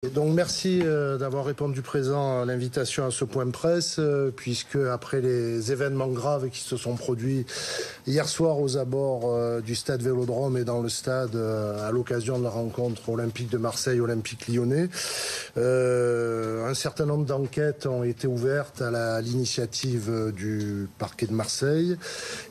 Et donc merci d'avoir répondu présent à l'invitation à ce point de presse, puisque après les événements graves qui se sont produits hier soir aux abords du stade Vélodrome et dans le stade à l'occasion de la rencontre olympique de Marseille-Olympique Lyonnais, un certain nombre d'enquêtes ont été ouvertes à l'initiative du parquet de Marseille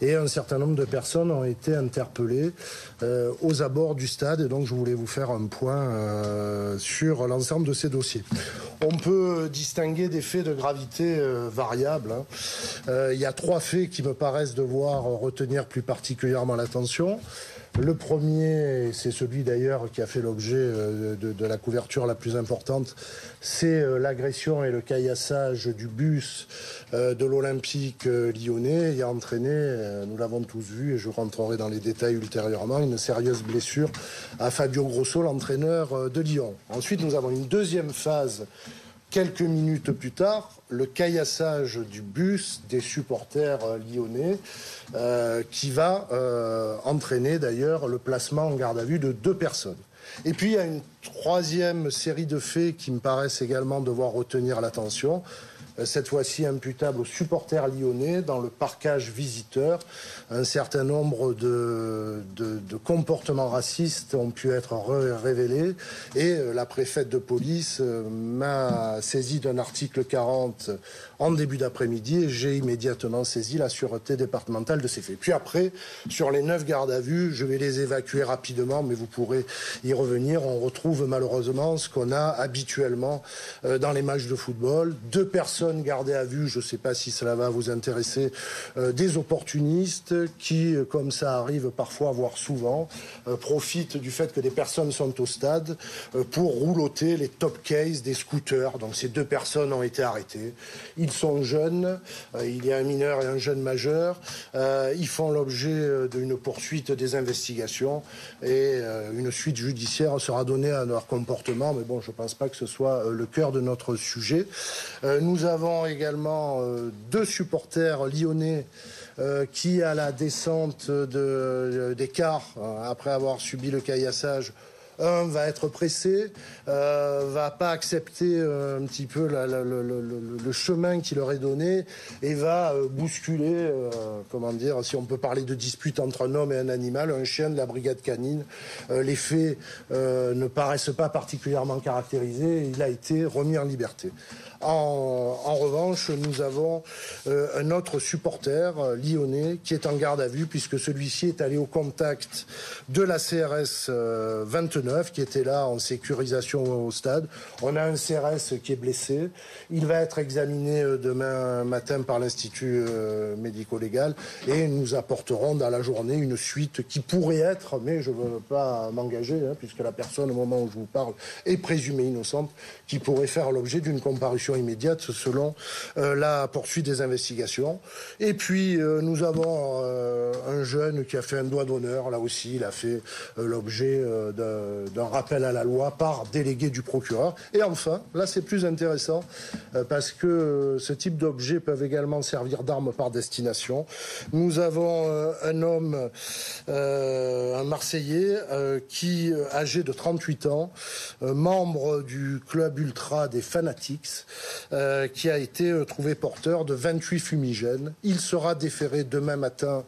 et un certain nombre de personnes ont été interpellées aux abords du stade. Et donc je voulais vous faire un point sur l'ensemble de ces dossiers. On peut distinguer des faits de gravité variables. Il y a 3 faits qui me paraissent devoir retenir plus particulièrement l'attention. Le premier, c'est celui d'ailleurs qui a fait l'objet de la couverture la plus importante, c'est l'agression et le caillassage du bus de l'Olympique lyonnais ayant entraîné, nous l'avons tous vu et je rentrerai dans les détails ultérieurement, une sérieuse blessure à Fabio Grosso, l'entraîneur de Lyon. Ensuite, nous avons une deuxième phase. Quelques minutes plus tard, le caillassage du bus des supporters lyonnais qui va entraîner d'ailleurs le placement en garde à vue de 2 personnes. Et puis il y a une troisième série de faits qui me paraissent également devoir retenir l'attention. Cette fois-ci imputable aux supporters lyonnais dans le parquage visiteur. Un certain nombre de comportements racistes ont pu être révélés et la préfète de police m'a saisi d'un article 40 en début d'après-midi et j'ai immédiatement saisi la sûreté départementale de ces faits. Puis après, sur les 9 gardes à vue, je vais les évacuer rapidement, mais vous pourrez y revenir. On retrouve malheureusement ce qu'on a habituellement dans les matchs de football. 2 personnes gardées à vue, je ne sais pas si cela va vous intéresser, des opportunistes qui, comme ça arrive parfois, voire souvent, profitent du fait que des personnes sont au stade pour rouloter les top cases des scooters. Donc ces 2 personnes ont été arrêtées. Ils sont jeunes, il y a un mineur et un jeune majeur. Ils font l'objet d'une poursuite des investigations et une suite judiciaire sera donnée à leur comportement. Mais bon, je ne pense pas que ce soit le cœur de notre sujet. Nous avons également 2 supporters lyonnais qui, à la descente des cars, après avoir subi le caillassage, un va être pressé, va pas accepter un petit peu le chemin qui leur est donné et va bousculer, comment dire, si on peut parler de dispute entre un homme et un animal, un chien de la brigade canine. Les faits ne paraissent pas particulièrement caractérisés. Il a été remis en liberté. En revanche, nous avons un autre supporter lyonnais qui est en garde à vue puisque celui-ci est allé au contact de la CRS 29 qui était là en sécurisation au stade. On a un CRS qui est blessé. Il va être examiné demain matin par l'Institut médico-légal et nous apporterons dans la journée une suite qui pourrait être, mais je ne veux pas m'engager puisque la personne au moment où je vous parle est présumée innocente, qui pourrait faire l'objet d'une comparution immédiate selon la poursuite des investigations. Et puis nous avons un jeune qui a fait un doigt d'honneur. Là aussi, il a fait l'objet d'un rappel à la loi par délégué du procureur. Et enfin, là c'est plus intéressant parce que ce type d'objets peuvent également servir d'armes par destination. Nous avons un homme, un Marseillais, qui, âgé de 38 ans, membre du club ultra des Fanatics, qui a été trouvé porteur de 28 fumigènes. Il sera déféré demain matin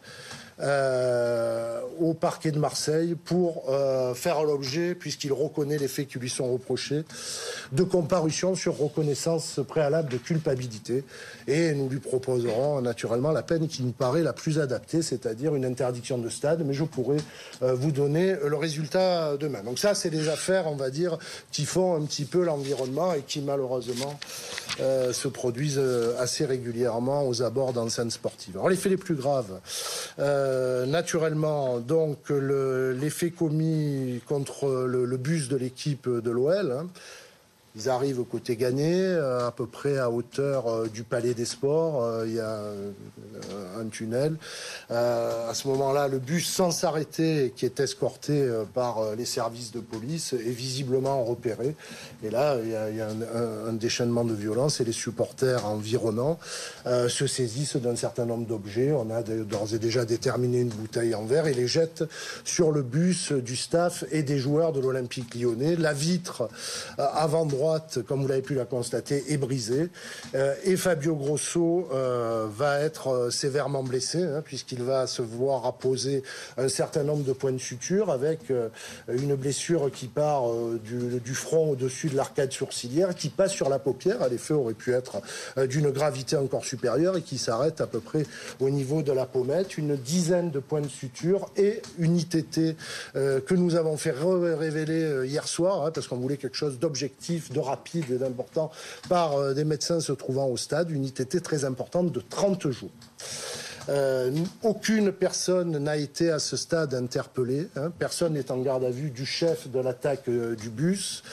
au parquet de Marseille pour faire l'objet, puisqu'il reconnaît les faits qui lui sont reprochés, de comparution sur reconnaissance préalable de culpabilité. Et nous lui proposerons naturellement la peine qui nous paraît la plus adaptée, c'est-à-dire une interdiction de stade, mais je pourrai vous donner le résultat demain. Donc ça, c'est des affaires, on va dire, qui font un petit peu l'environnement et qui malheureusement se produisent assez régulièrement aux abords d'enceintes sportives. Alors les faits les plus graves, naturellement, donc les faits commis contre le bus de l'équipe de l'OL, Ils arrivent côté Gagné, à peu près à hauteur du Palais des Sports. Il y a un tunnel. À ce moment-là, le bus, sans s'arrêter, qui est escorté par les services de police, est visiblement repéré. Et là, il y a un déchaînement de violence et les supporters environnants se saisissent d'un certain nombre d'objets. On a d'ores et déjà déterminé une bouteille en verre et les jettent sur le bus du staff et des joueurs de l'Olympique Lyonnais. La vitre avant droite, comme vous l'avez pu la constater, est brisée. Et Fabio Grosso va être sévèrement blessé, puisqu'il va se voir apposer un certain nombre de points de suture avec une blessure qui part du front au-dessus de l'arcade sourcilière, qui passe sur la paupière. L'effet aurait pu être d'une gravité encore supérieure et qui s'arrête à peu près au niveau de la pommette. Une dizaine de points de suture et une ITT que nous avons fait révéler hier soir, parce qu'on voulait quelque chose d'objectif, de rapide et d'important par des médecins se trouvant au stade. Une ITT très importante de 30 jours. Aucune personne n'a été à ce stade interpellée. Personne n'est en garde à vue du chef de l'attaque du bus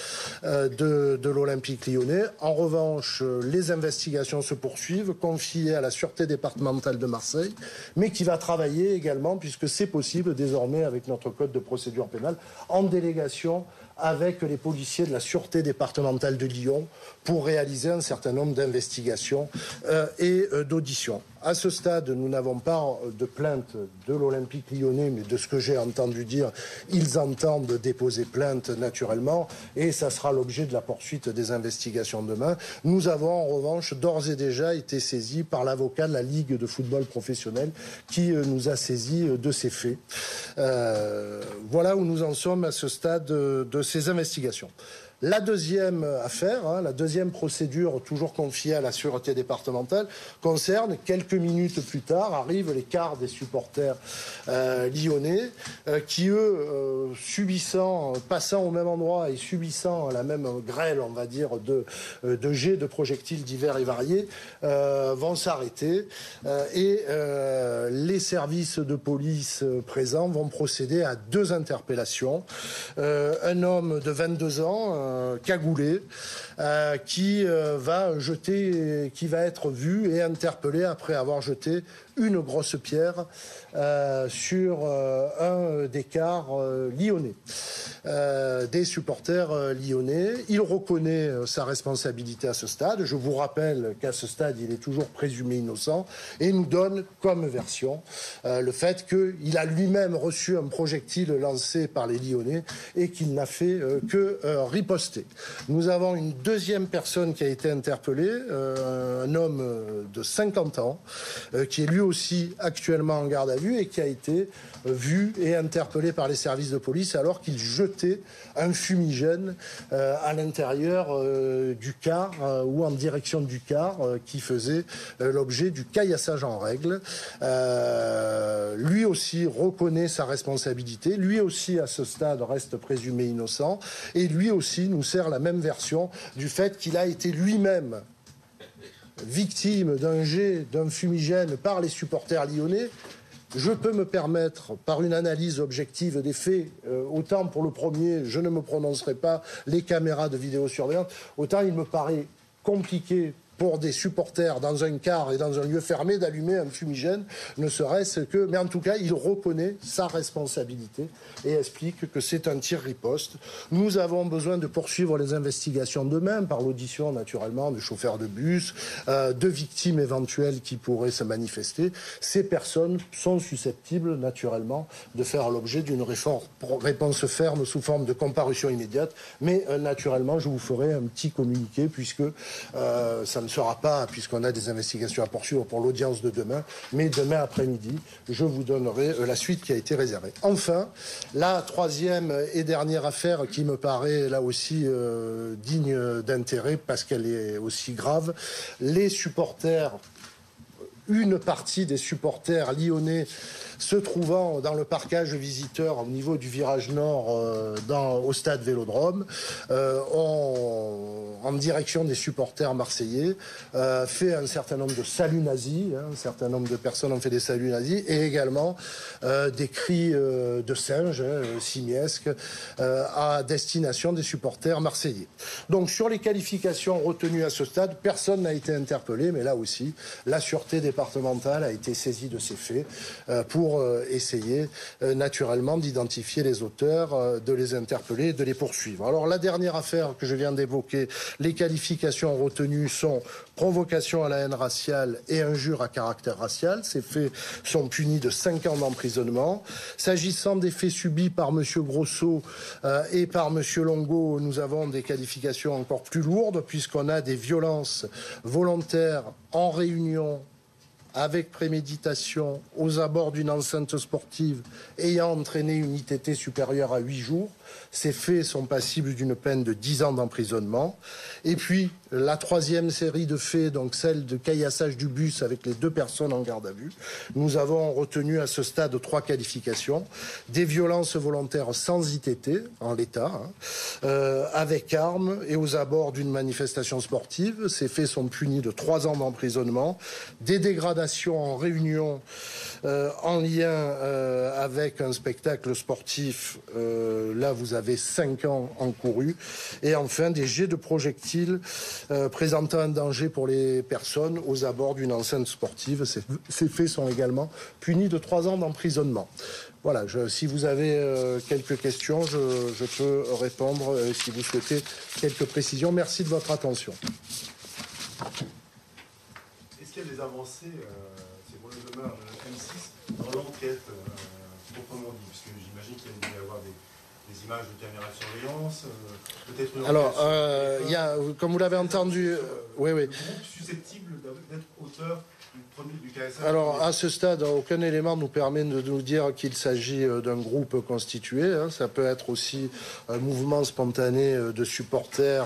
de l'Olympique Lyonnais. En revanche, les investigations se poursuivent, confiées à la Sûreté départementale de Marseille, mais qui va travailler également, puisque c'est possible désormais avec notre code de procédure pénale, en délégation avec les policiers de la Sûreté départementale de Lyon pour réaliser un certain nombre d'investigations et d'auditions. À ce stade, nous n'avons pas de plainte de l'Olympique Lyonnais, mais de ce que j'ai entendu dire, ils entendent déposer plainte naturellement et ça sera l'objet de la poursuite des investigations demain. Nous avons en revanche d'ores et déjà été saisis par l'avocat de la Ligue de football professionnel qui nous a saisis de ces faits. Voilà où nous en sommes à ce stade de ces investigations. La deuxième affaire, la deuxième procédure toujours confiée à la Sûreté départementale concerne, quelques minutes plus tard, arrivent les quarts des supporters lyonnais qui, eux, passant au même endroit et subissant la même grêle, on va dire, de jets de projectiles divers et variés, vont s'arrêter et les services de police présents vont procéder à 2 interpellations. Un homme de 22 ans, cagoulé, qui va être vu et interpellé après avoir jeté une grosse pierre sur un des quarts lyonnais, des supporters lyonnais. Il reconnaît sa responsabilité à ce stade. Je vous rappelle qu'à ce stade, il est toujours présumé innocent et nous donne comme version le fait qu'il a lui-même reçu un projectile lancé par les Lyonnais et qu'il n'a fait que riposter. Nous avons une deuxième personne qui a été interpellée, un homme de 50 ans, qui est lui aussi actuellement en garde à vue et qui a été vu et interpellé par les services de police alors qu'il jetait un fumigène à l'intérieur du car ou en direction du car qui faisait l'objet du caillassage en règle. Lui aussi reconnaît sa responsabilité, lui aussi à ce stade reste présumé innocent et lui aussi nous sert la même version du fait qu'il a été lui-même victime d'un jet d'un fumigène par les supporters lyonnais. Je peux me permettre, par une analyse objective des faits, autant pour le premier, je ne me prononcerai pas, les caméras de vidéosurveillance, autant il me paraît compliqué pour des supporters dans un car et dans un lieu fermé d'allumer un fumigène, ne serait-ce que... Mais en tout cas, il reconnaît sa responsabilité et explique que c'est un tir riposte. Nous avons besoin de poursuivre les investigations demain par l'audition, naturellement, de chauffeurs de bus, de victimes éventuelles qui pourraient se manifester. Ces personnes sont susceptibles, naturellement, de faire l'objet d'une réponse ferme sous forme de comparution immédiate. Mais, naturellement, je vous ferai un petit communiqué puisque ça ne sera pas, puisqu'on a des investigations à poursuivre pour l'audience de demain, mais demain après-midi, je vous donnerai la suite qui a été réservée. Enfin, la troisième et dernière affaire qui me paraît là aussi digne d'intérêt parce qu'elle est aussi grave, les supporters, une partie des supporters lyonnais se trouvant dans le parcage visiteur au niveau du virage nord au stade Vélodrome, ont en direction des supporters marseillais, fait un certain nombre de saluts nazis, un certain nombre de personnes ont fait des saluts nazis, et également des cris de singes, simiesques, à destination des supporters marseillais. Donc sur les qualifications retenues à ce stade, personne n'a été interpellé, mais là aussi, la sûreté départementale a été saisie de ces faits pour essayer naturellement d'identifier les auteurs, de les interpeller et de les poursuivre. Alors la dernière affaire que je viens d'évoquer, les qualifications retenues sont provocation à la haine raciale et injure à caractère racial. Ces faits sont punis de 5 ans d'emprisonnement. S'agissant des faits subis par M. Grosso et par M. Longo, nous avons des qualifications encore plus lourdes puisqu'on a des violences volontaires en réunion avec préméditation aux abords d'une enceinte sportive ayant entraîné une ITT supérieure à 8 jours. Ces faits sont passibles d'une peine de 10 ans d'emprisonnement. Et puis, la troisième série de faits, donc celle de caillassage du bus avec les 2 personnes en garde à vue. Nous avons retenu à ce stade 3 qualifications. Des violences volontaires sans ITT, en l'état, avec armes et aux abords d'une manifestation sportive. Ces faits sont punis de 3 ans d'emprisonnement. Des dégradations en réunion en lien avec un spectacle sportif, là vous avez 5 ans encourus. Et enfin des jets de projectiles présentant un danger pour les personnes aux abords d'une enceinte sportive. Ces faits sont également punis de 3 ans d'emprisonnement. Voilà, si vous avez quelques questions, je peux répondre si vous souhaitez quelques précisions. Merci de votre attention. Est-ce qu'il y a des avancées, c'est pour le demeure M6, dans l'enquête proprement dit? Parce que j'imagine qu'il y a avoir des images de caméras de surveillance, peut-être une... Alors, il y a, comme vous l'avez entendu... oui. Le groupe susceptible d'être auteur du KSA. Alors, à ce stade, aucun élément nous permet de nous dire qu'il s'agit d'un groupe constitué. Ça peut être aussi un mouvement spontané de supporters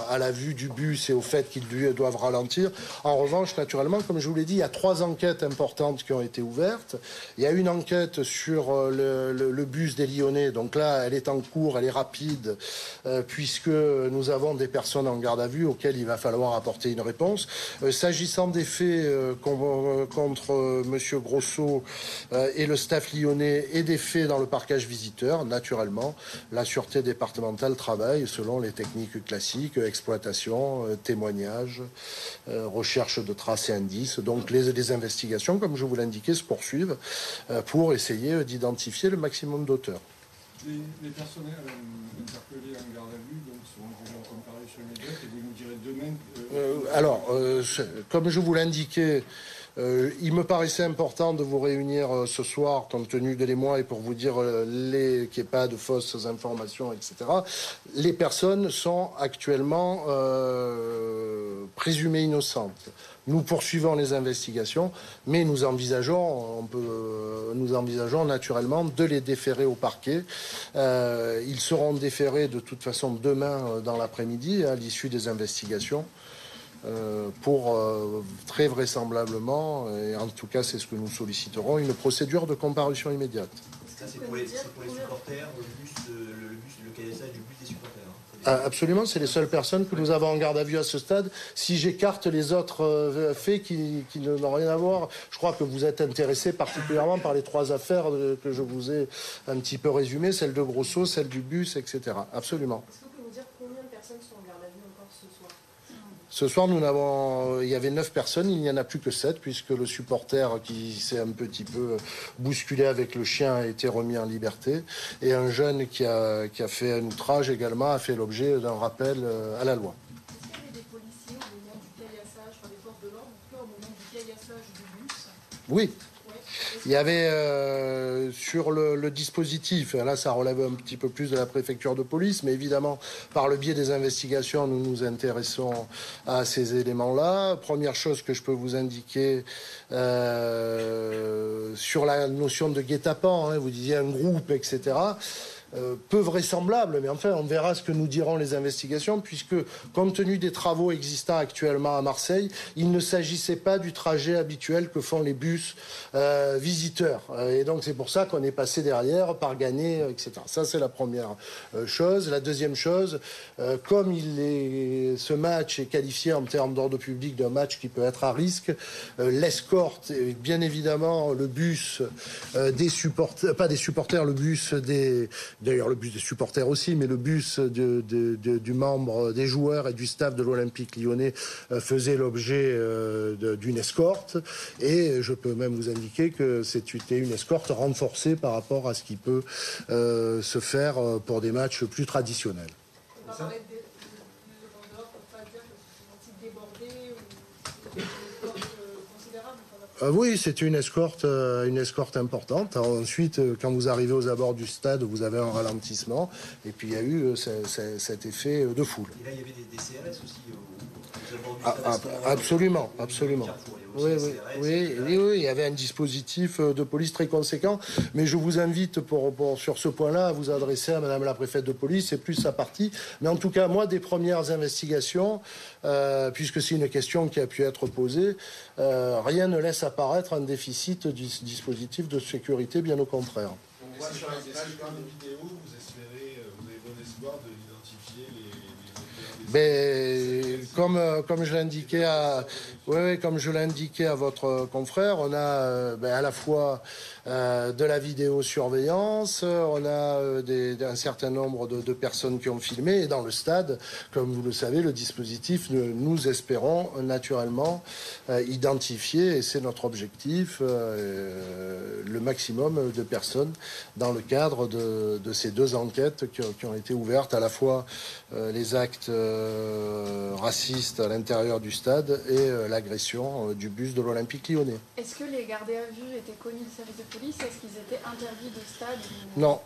à la vue du bus et au fait qu'ils doivent ralentir. En revanche, naturellement, comme je vous l'ai dit, il y a 3 enquêtes importantes qui ont été ouvertes. Il y a une enquête sur le bus des Lyonnais. Donc là, elle est en cours, elle est rapide, puisque nous avons des personnes en garde à vue auxquelles il va falloir apporter une réponse. S'agissant des faits contre M. Grosso et le staff lyonnais et des faits dans le parquage visiteur, naturellement, la sûreté départementale travaille selon les techniques classiques, exploitation, témoignage, recherche de traces et indices. Donc les investigations, comme je vous l'indiquais, se poursuivent pour essayer d'identifier le maximum d'auteurs. Les personnes interpellées en garde à vue seront déjà en comparution immédiate et vous nous direz demain... comme je vous l'indiquais, il me paraissait important de vous réunir ce soir, compte tenu de l'émoi, et pour vous dire qu'il n'y ait pas de fausses informations, etc. Les personnes sont actuellement présumées innocentes. Nous poursuivons les investigations, mais nous envisageons naturellement de les déférer au parquet. Ils seront déférés de toute façon demain dans l'après-midi, à l'issue des investigations. Pour très vraisemblablement, et en tout cas c'est ce que nous solliciterons, une procédure de comparution immédiate. Ça c'est pour les supporters, le caillassage du bus des supporters. Absolument, c'est les seules personnes que nous avons en garde à vue à ce stade. Si j'écarte les autres faits qui n'ont rien à voir, je crois que vous êtes intéressé particulièrement par les 3 affaires que je vous ai un petit peu résumées, celle de Grosso, celle du bus, etc. Absolument. Est-ce que vous pouvez nous dire combien de personnes sont en garde à vue encore ce soir? Ce soir, il y avait 9 personnes, il n'y en a plus que 7, puisque le supporter qui s'est un petit peu bousculé avec le chien a été remis en liberté. Et un jeune qui a fait un outrage également a fait l'objet d'un rappel à la loi. Est-ce qu'il y avait des policiers au moment du caillassage, enfin des forces de l'ordre, en tout cas au moment du caillassage du bus? Oui. Il y avait sur le dispositif, là ça relève un petit peu plus de la préfecture de police, mais évidemment par le biais des investigations nous nous intéressons à ces éléments-là. Première chose que je peux vous indiquer sur la notion de guet-apens, vous disiez un groupe, etc. peu vraisemblable, mais enfin, on verra ce que nous diront les investigations, puisque, compte tenu des travaux existants actuellement à Marseille, il ne s'agissait pas du trajet habituel que font les bus visiteurs. Et donc, c'est pour ça qu'on est passé derrière, par Gannet, etc. Ça, c'est la première chose. La deuxième chose, comme ce match est qualifié en termes d'ordre public d'un match qui peut être à risque, l'escorte, et bien évidemment, le bus des supporters, pas des supporters, le bus d'ailleurs le bus des supporters aussi, mais le bus du membre des joueurs et du staff de l'Olympique Lyonnais faisait l'objet d'une escorte. Et je peux même vous indiquer que c'était une escorte renforcée par rapport à ce qui peut se faire pour des matchs plus traditionnels. On va parler les vendeurs ne peuvent pas dire que c'est débordé ou une escorte considérable. Oui, c'était une escorte importante. Alors, ensuite, quand vous arrivez aux abords du stade, vous avez un ralentissement. Et puis, il y a eu cet effet de foule. Et là, il y avait des CRS aussi aux abords du stade. Absolument. Oui, il y avait un dispositif de police très conséquent. Mais je vous invite, sur ce point-là, à vous adresser à Madame la préfète de police. C'est plus sa partie. Mais en tout cas, moi, des premières investigations, puisque c'est une question qui a pu être posée, rien ne laisse apparaître un déficit du dispositif de sécurité, bien au contraire. On voit sur les vidéos, vous avez bon espoir de l'identifier comme je l'indiquais à votre confrère, on a à la fois de la vidéosurveillance, on a un certain nombre de personnes qui ont filmé, et dans le stade, comme vous le savez, le dispositif, nous espérons naturellement identifier, et c'est notre objectif, le maximum de personnes dans le cadre de ces deux enquêtes qui ont été ouvertes, à la fois les actes racistes à l'intérieur du stade et l'agression du bus de l'Olympique Lyonnais. Est-ce que les gardés à vue étaient connus du service de police? Est-ce qu'ils étaient interdits de stade? Non.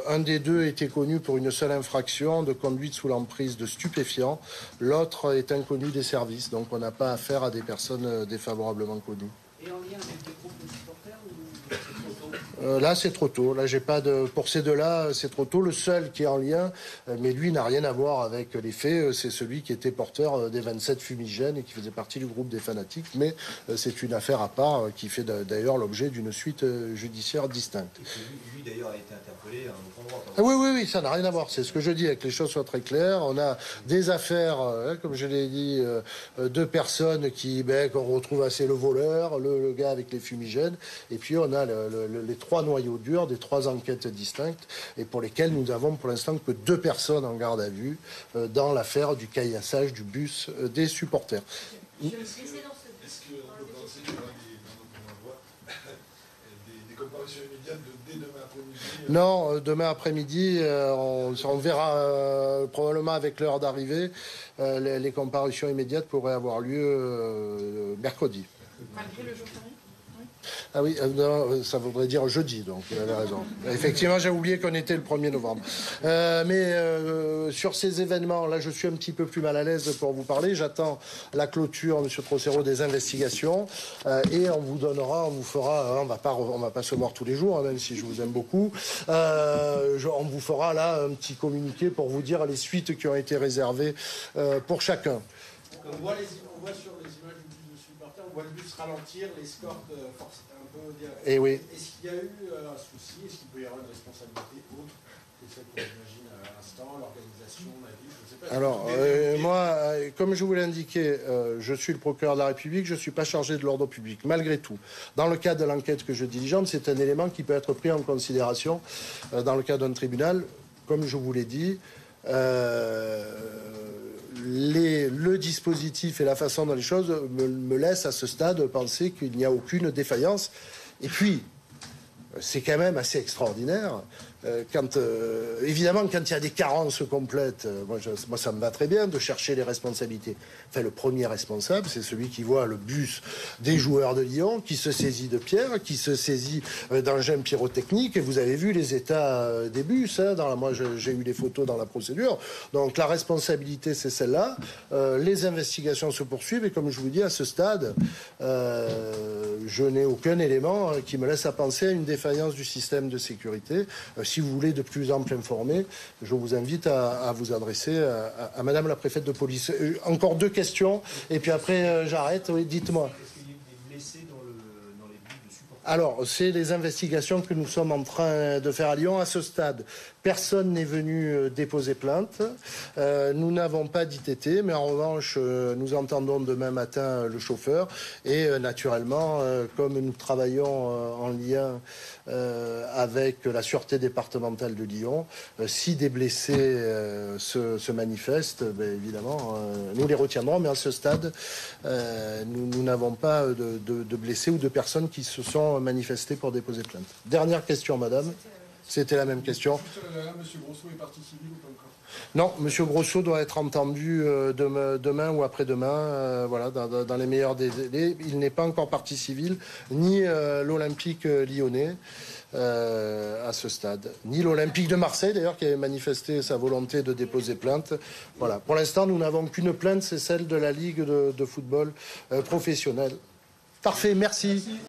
Un des deux était connu pour une seule infraction de conduite sous l'emprise de stupéfiants. L'autre est inconnu des services. Donc on n'a pas affaire à des personnes défavorablement connues. Et en lien avec des groupes de supporters ou c'est trop tôt? Là, c'est trop tôt. Là, j'ai pas de. Pour ces deux-là, c'est trop tôt. Le seul qui est en lien, mais lui n'a rien à voir avec les faits. C'est celui qui était porteur des 27 fumigènes et qui faisait partie du groupe des fanatiques. Mais c'est une affaire à part qui fait d'ailleurs l'objet d'une suite judiciaire distincte. Et lui d'ailleurs a été interpellé à un autre endroit. Ah oui, ça n'a rien à voir. C'est ce que je dis, avec que les choses soient très claires. On a des affaires, comme je l'ai dit, de personnes qu'on retrouve assez le voleur, le gars avec les fumigènes, et puis on a les trois noyaux durs des trois enquêtes distinctes, et pour lesquelles nous avons pour l'instant que 2 personnes en garde à vue dans l'affaire du caillassage du bus des supporters. Est-ce qu'on peut penser qu'il y aura des comparutions immédiates dès demain après-midi? Non, demain après-midi, on verra probablement avec l'heure d'arrivée. Les comparutions immédiates pourraient avoir lieu mercredi. Malgré le jour férié? Ah oui, non, ça voudrait dire jeudi, donc vous avez raison. Effectivement, j'ai oublié qu'on était le 1er novembre. Mais sur ces événements, là, je suis un petit peu plus mal à l'aise pour vous parler. J'attends la clôture, M. Trocero, des investigations, et on vous fera, on va pas se voir tous les jours, hein, même si je vous aime beaucoup. On vous fera là un petit communiqué pour vous dire les suites qui ont été réservées pour chacun. On voit sur les images du bus de supporters, on voit le bus ralentir, l'escorte force un peu dire. Et oui. Est-ce qu'il y a eu un souci? Est-ce qu'il peut y avoir une responsabilité autre que celle qu'on imagine à l'instant, l'organisation, la vie? Je ne sais pas. Alors, moi, comme je vous l'ai indiqué, je suis le procureur de la République, je ne suis pas chargé de l'ordre public. Malgré tout, dans le cadre de l'enquête que je diligente, c'est un élément qui peut être pris en considération dans le cadre d'un tribunal. Comme je vous l'ai dit, le dispositif et la façon dont les choses me laissent à ce stade penser qu'il n'y a aucune défaillance. Et puis, c'est quand même assez extraordinaire. Évidemment, quand il y a des carences complètes, moi, ça me va très bien de chercher les responsabilités. Enfin, le premier responsable, c'est celui qui voit le bus des joueurs de Lyon, qui se saisit de pierres, qui se saisit d'engins pyrotechniques. Et vous avez vu les états des bus. Hein, moi, j'ai eu les photos dans la procédure. Donc, la responsabilité, c'est celle-là. Les investigations se poursuivent. Et comme je vous dis, à ce stade, je n'ai aucun élément qui me laisse à penser à une défaillance du système de sécurité. si vous voulez de plus amples informés, je vous invite à vous adresser à Madame la préfète de police. Encore 2 questions, et puis après j'arrête. Oui, dites-moi. Est-ce qu'il y a des blessés dans les buts de supporters? Alors, c'est les investigations que nous sommes en train de faire à Lyon. À ce stade, personne n'est venu déposer plainte. Nous n'avons pas d'ITT, mais en revanche, nous entendons demain matin le chauffeur. Et naturellement, comme nous travaillons en lien avec la Sûreté départementale de Lyon, si des blessés se manifestent, ben, évidemment, nous les retiendrons. Mais à ce stade, nous n'avons pas de blessés ou de personnes qui se sont manifestées pour déposer plainte. Dernière question, madame. C'était la même question. Là, M. Grosso est partie civile ou pas encore? Non, M. Grosso doit être entendu demain ou après-demain, voilà, dans les meilleurs des délais. Il n'est pas encore partie civile, ni l'Olympique lyonnais à ce stade, ni l'Olympique de Marseille, d'ailleurs, qui avait manifesté sa volonté de déposer plainte. Voilà. Pour l'instant, nous n'avons qu'une plainte, c'est celle de la Ligue de football professionnel. Parfait, merci.